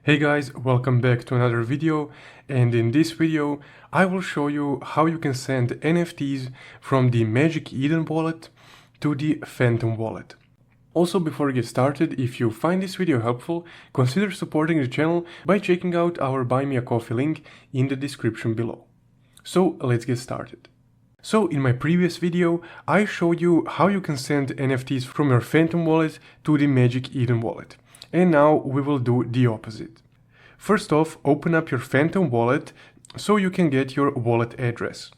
Hey guys, welcome back to another video, and in this video I will show you how you can send NFTs from the Magic Eden wallet to the Phantom wallet. Also, before we get started, if you find this video helpful, consider supporting the channel by checking out our Buy Me a Coffee link in the description below. So let's get started. So in my previous video I showed you how you can send NFTs from your Phantom wallet to the Magic Eden wallet. And now we will do the opposite. First off, open up your Phantom wallet so you can get your wallet address.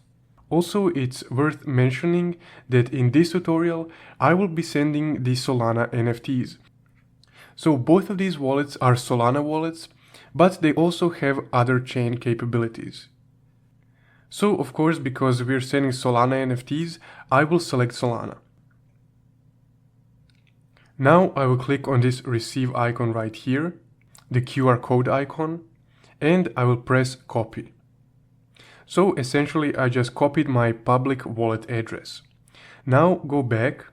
Also, it's worth mentioning that in this tutorial I will be sending the Solana NFTs. So both of these wallets are Solana wallets, but they also have other chain capabilities. So of course, because we're sending Solana NFTs, I will select Solana. Now I will click on this receive icon right here, the QR code icon, and I will press copy. So essentially I just copied my public wallet address. Now go back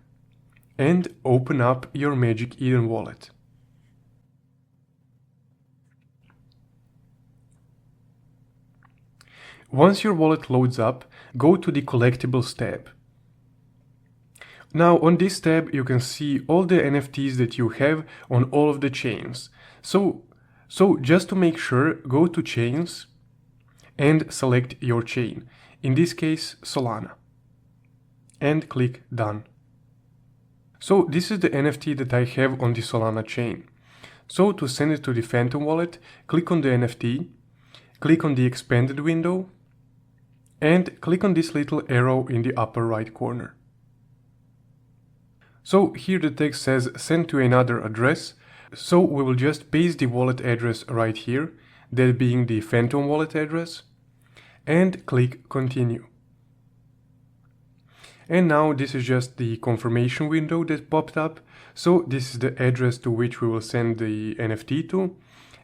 and open up your Magic Eden wallet. Once your wallet loads up, go to the collectibles tab. Now on this tab you can see all the NFTs that you have on all of the chains. So just to make sure, go to chains and select your chain, in this case Solana, and click done. So this is the NFT that I have on the Solana chain. So to send it to the Phantom wallet, click on the NFT, click on the expanded window, and click on this little arrow in the upper right corner. So here the text says send to another address, so we will just paste the wallet address right here, that being the Phantom wallet address, and click continue. And now this is just the confirmation window that popped up, so this is the address to which we will send the NFT to,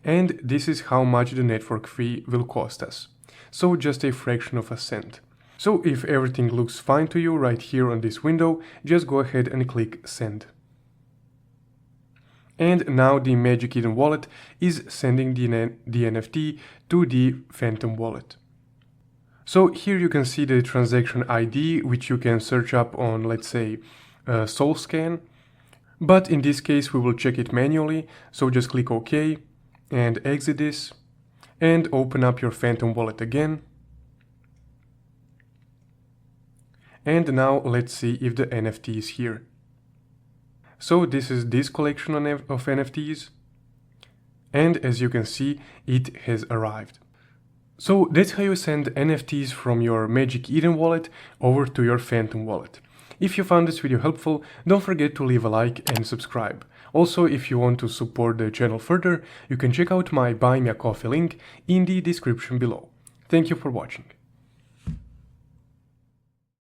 and this is how much the network fee will cost us, so just a fraction of a cent. So if everything looks fine to you right here on this window, just go ahead and click send. And now the Magic Eden wallet is sending the NFT to the Phantom wallet. So here you can see the transaction ID, which you can search up on, let's say, SoulScan. But in this case we will check it manually, so just click OK and exit this and open up your Phantom wallet again. And now let's see if the NFT is here. So this is this collection of NFTs, and as you can see, it has arrived. So that's how you send NFTs from your Magic Eden wallet over to your Phantom wallet. If you found this video helpful, don't forget to leave a like and subscribe. Also, if you want to support the channel further, you can check out my Buy Me a Coffee link in the description below. Thank you for watching.